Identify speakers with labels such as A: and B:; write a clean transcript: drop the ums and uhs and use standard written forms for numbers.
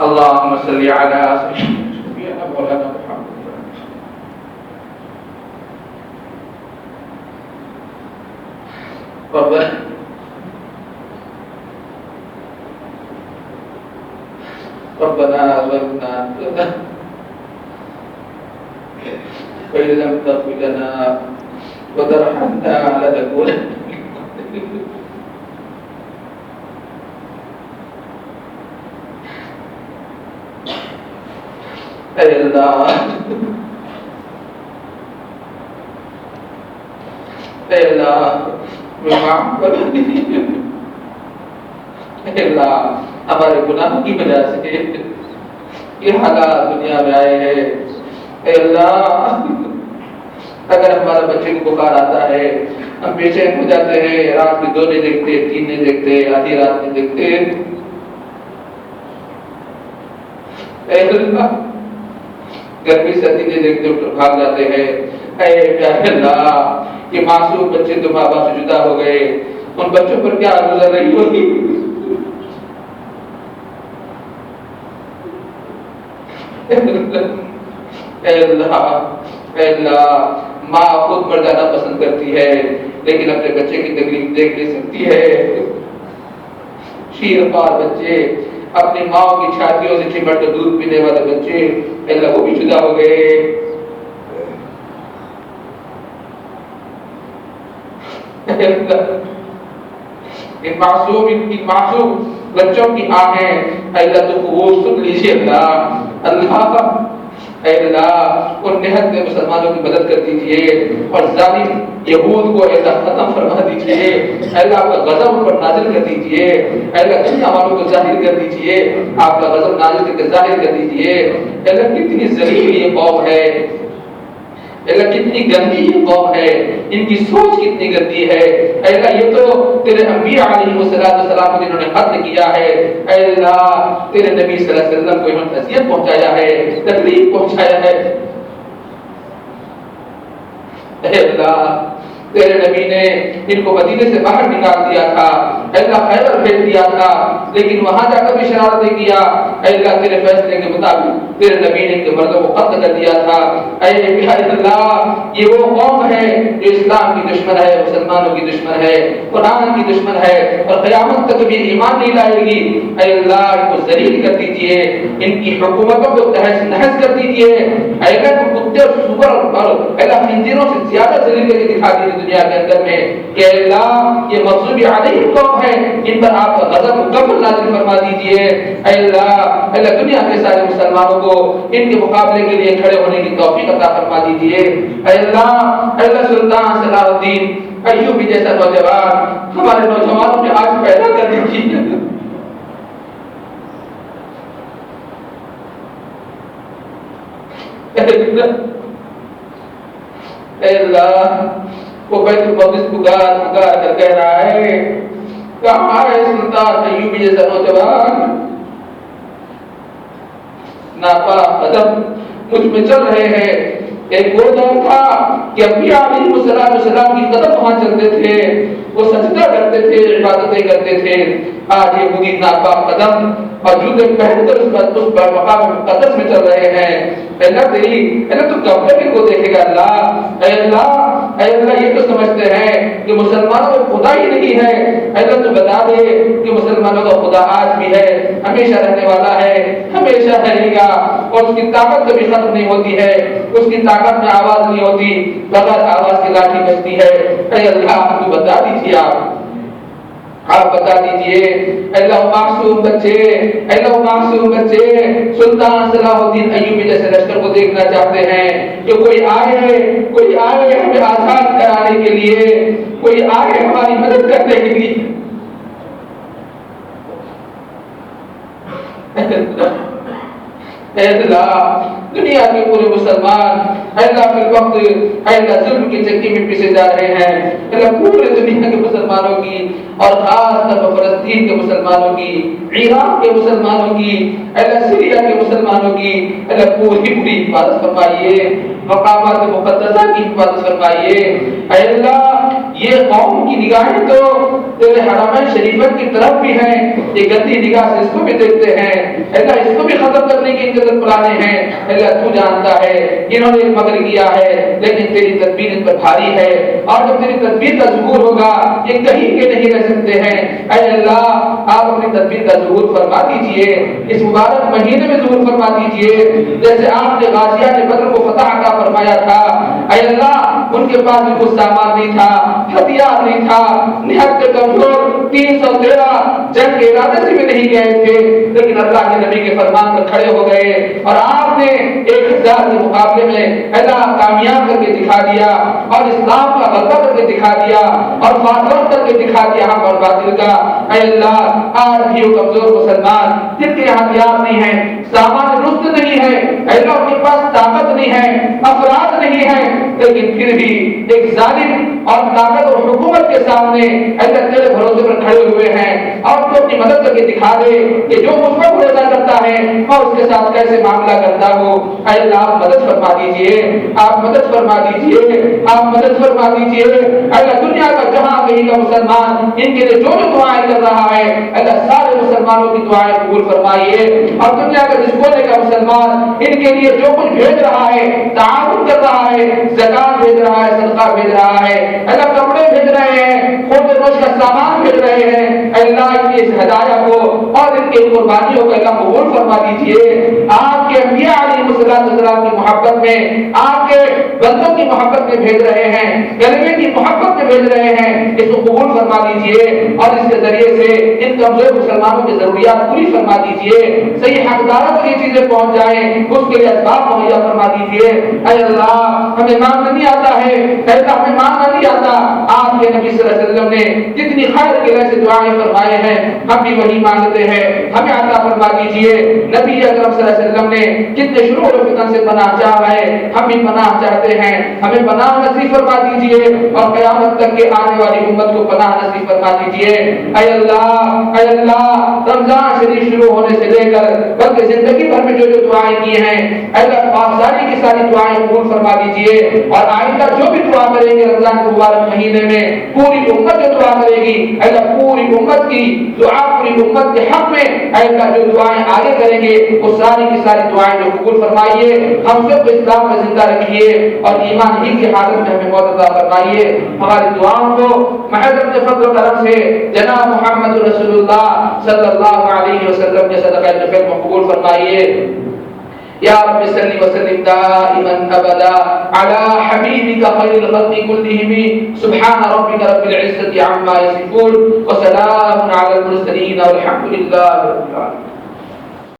A: اللهم صل على سيدنا مولانا محمد ربنا ظلمنا أنفسنا وإن لم تغفر لنا وترحمنا لنكونن اے اللہ اے اللہ معاف کر دے، اے اللہ ہمارے گناہوں کی وجہ سے یہ حالات دنیا میں آئے ہیں۔ اے اللہ اگر ہمارا بچے کو بخار آتا ہے، ہم بے چین ہو جاتے ہیں، رات میں 2 نہیں دیکھتے، 3 نہیں دیکھتے، آدھی رات نہیں دیکھتے۔ اے اللہ گرمی سردی نہیں دیکھتے، اٹھ بھاگ جاتے ہیں۔ اے پیارے اللہ یہ معصوم بچے تو ماں باپ سے جدا ہو گئے، ان بچوں پر کیا گزر رہی ہوگی؟ اے اللہ ماں خود مر جانا پسند کرتی ہے لیکن اپنے بچے کی تکلیف دیکھ نہیں سکتی ہے۔ شیر خوار بچے، اپنی ماں کی چھاتیوں سے چمٹ کر دودھ پینے والے بچے، اللہ وہ بھی جدا ہو گئے۔ ان معصوم بچوں کی آہیں اللہ تو وہ سن لیجیے اللہ۔ اے اللہ ان نہت میں مسلمانوں کی مدد کر دیجئے اور ظالم یہود کو اللہ ختم فرما دیجئے۔ اے اللہ آپ کا غضب ان پر نازل کر دیجئے۔ اے اللہ دنیا والوں کو ظاہر کر دیجئے، آپ کا غضب نازل کر کے ظاہر کر دیجئے۔ اے اللہ کتنی ذلیل یہ قوم ہے، اللہ کتنی گندی یہ قوم ہے، ان کی سوچ کتنی گندی ہے۔ اے اللہ یہ تو تیرے انبیاء علیہ السلام کو جنہوں نے قتل کیا ہے، اے اللہ تیرے نبی صلی اللہ علیہ وسلم کو انہوں نے اذیت پہنچایا ہے، تکلیف پہنچایا ہے۔ اے اللہ تیرے نبی نے ان کو مدینے سے باہر نکال دیا تھا، اے اللہ خیبر بھیج دیا تھا، لیکن وہاں جا کر بھی شرارت نہیں کیا۔ اے اللہ تیرے فیصلے کے مطابق تیرے نبی نے ان کے مردوں کو قتل کر دیا تھا۔ اے پیارے اللہ یہ وہ قوم ہے جو اسلام کی دشمن ہے، مسلمانوں کی دشمن ہے، قرآن کی دشمن ہے اور قیامت تک بھی ایمان نہیں لائے گی۔ اے اللہ ان کو ذلیل کر دیجئے، ان کی حکومتوں کو تہس نہس کر دیجئے۔ اے اللہ کتے اور سور اور اللہ خنزیروں سے زیادہ ذلیل کر کے دکھا دیجئے دنیا کے اندر میں کہ اللہ یہ مغضوب علیہم قوم ہے، ان پر آپ کا غضب مکمل نازل فرما دیجئے۔ اے اللہ دنیا کے سارے مسلمانوں کو ان کے مقابلے کے لیے کھڑے ہونے کی توفیق عطا فرما دیجئے۔ اے اللہ سلطان صلاح الدین ایوبی جیسا نوجوان ہمارے نوجوانوں میں آج پیدا کر دیجئے۔ اے اللہ وہ بیت المقدس پکار کر کہہ رہا ہے کہاں ہے سلطان ایوبی جیسا نوجوان؟ ناپاک قدم مجھ میں چل رہے ہیں۔ ایک وہ دور تھا کہ انبیاء علیہ السلام کی قدم وہاں چلتے تھے، وہ سجدہ کرتے تھے، عبادتیں کرتے تھے۔ آج یہ خودی ناپاک قدم اور جوتے پہن کر اس مقام مقدس میں چل رہے ہیں۔ اللہ تو کب تک ان کو دیکھے گا؟ اے اللہ یہ تو سمجھتے ہیں کہ مسلمانوں میں خدا ہی نہیں ہے۔ اللہ تو بتا دے کہ مسلمانوں کا خدا آج بھی ہے، ہمیشہ رہنے والا ہے، ہمیشہ رہے گا اور اس کی طاقت کبھی ختم نہیں ہوتی ہے، اس کی طاقت میں آواز نہیں ہوتی، بغیر آواز کی لاٹھی بجتی ہے۔ اے اللہ آپ کو بتا دیجیے، آپ بتا دیجئے۔ اللہ معصوم بچے سلطان صلاح الدین ایوبی جیسے لشکر کو دیکھنا چاہتے ہیں کہ کوئی آئے ہمیں آزاد کرانے کے لیے، کوئی آئے ہماری مدد کرنے کے لیے۔ اے اللہ دنیا کے پورے مسلمان اللہ کے وقت اللہ ظلم کی چکی میں پیسے جا رہے ہیں۔ اللہ پورے دنیا کے مسلمانوں کی اور خاص طور پر فلسطین کے مسلمانوں کی، عراق کے مسلمانوں کی، اللہ سیریا کے مسلمانوں کی اللہ پوری حفاظت فرمائیے، مقامات مقدسہ کی حفاظت فرمائیے۔ اے اللہ یہ قوم کی نگاہیں تو تیرے حرمین شریفت کی طرف بھی ہیں، یہ گندی نگاہ سے اس کو بھی دیکھتے ہیں، اللہ اس کو بھی ختم کرنے کی انتظار پلانے ہیں۔ اللہ تو جانتا ہے انہوں نے مگر کیا ہے، لیکن تیری تدبیر ان پر بھاری ہے، اور جب تیری تدبیر کا ظہور ہوگا یہ کہیں کے نہیں رہ سکتے ہیں۔ اے اللہ آپ اپنی تدبیر کا ظہور فرما دیجئے، اس مبارک مہینے میں ظہور فرما دیجئے، جیسے آپ نے غازیان بدر کو فتح عطا فرمایا تھا۔ اے اللہ ان کے پاس بھی کچھ سامان نہیں تھا، ہتھیار نہیں تھا، نہایت کمزور 313 جنگ کے ارادے سے بھی نہیں گئے تھے، لیکن اللہ کے نبی کے فرمان پر کھڑے ہو گئے اور آپ نے 1000 کے مقابلے میں اللہ کامیاب کر کے دکھا دیا اور اسلام کا غلبہ کر کے دکھا دیا اور فاتح کر کے دکھا دیا حق اور باطل کا۔ اے اللہ آج بھی وہ کمزور مسلمان جن کے ہتھیار نہیں ہے، سامان درست نہیں ہے، اے اللہ ان کے پاس طاقت نہیں ہے، افراد نہیں ہے، لیکن پھر بھی ایک ظالم اور طاقت اور حکومت کے سامنے اللہ تیرے بھروسے پر کھڑے ہوئے ہیں اور تو اپنی مدد کر کے دکھا دے کہ جو مجھ پر بھروسہ کرتا ہے میں اس کے ساتھ کیسے معاملہ کرتا ہوں۔ اے اللہ آپ مدد فرما دیجئے، آپ مدد فرما دیجئے، آپ مدد فرما دیجئے۔ اللہ دنیا کا جہاں کہیں کا مسلمان ان کے لیے جو دعائیں کر رہا ہے اللہ سارے مسلمانوں کی دعائیں قبول فرمائیے، اور دنیا کا جس کونے کا مسلمان ان کے لیے جو کچھ بھیج رہا ہے، تعاون کر رہا ہے، زکات بھیج رہا ہے، صدقہ بھیج رہا ہے، اللہ کپڑے بھیج رہے ہیں، خود روش کا سامان بھیج رہے ہیں، اللہ ان کی اس ہدایت کو اور ان کی قربانیوں کو اللہ قبول فرما دیجئے۔ آپ کے انبیاء علیہ السلام کی محبت میں، آپ کے بندوں کی محبت میں بھیج رہے ہیں، کلمے کی محبت میں بھیج رہے ہیں، اس کو قبول فرما دیجئے اور اس کے ذریعے سے ان کمزور مسلمانوں کی ضروریات پوری فرما دیجئے، صحیح حقداروں کو یہ چیزیں پہنچ جائیں اس کے لیے اسباب مہیا فرما دیجئے۔ اے اللہ ہمیں مانگنا نہیں آتا ہے، اے اللہ ہمیں مانگنا نہیں آتا، آپ کے نبی صلی اللہ علیہ وسلم نے جتنی خیر کے لیے سے دعائیں فرمائے ہیں ہم بھی وہی مانگتے ہیں، ہمیں عطا فرما دیجئے۔ نبی اکرم صلی اللہ علیہ وسلم نے جتنے شرور و فتن سے پناہ چاہا ہے ہم بھی پناہ چاہتے ہیں، ہمیں پناہ نصیب فرما دیجئے اور قیامت تک کے آنے والی امت کو پناہ نصیب فرما دیجئے۔ اے اللہ رمضان شریف شروع ہونے سے لے کر بلکہ زندگی بھر میں جو جو دعائیں کی ہیں اے اللہ آپ ساری کی ساری دعائیں قبول فرما دیجئے، اور آئندہ جو بھی دعا کریں گے رمضان کے مبارک مہینے میں پوری امت جو دعا کرے گی اے اللہ پوری امت کی دعا پوری امت کے حق میں اے اللہ جو دعائیں آگے کریں گے وہ ساری کی ساری دعائیں جو قبول فرمائیے، ہم سب کو اسلام میں زندہ رکھیے اور ایمان ہی کی حالت میں ہمیں موت عطا فرمائیے۔ ہماری دعاؤں کو محض اپنے فضل و کرم سے جناب محمد رسول اللہ صلی اللہ علیہ وسلم کے صدقہ نفل میں قبول فرمائیے۔ یا رب صلی وسلم دائما ابدا على حبیبک خیر الخلق كلهم سبحان ربک رب العزة عما یصفون وسلام علی المرسلین والحمد للہ رب العالمین۔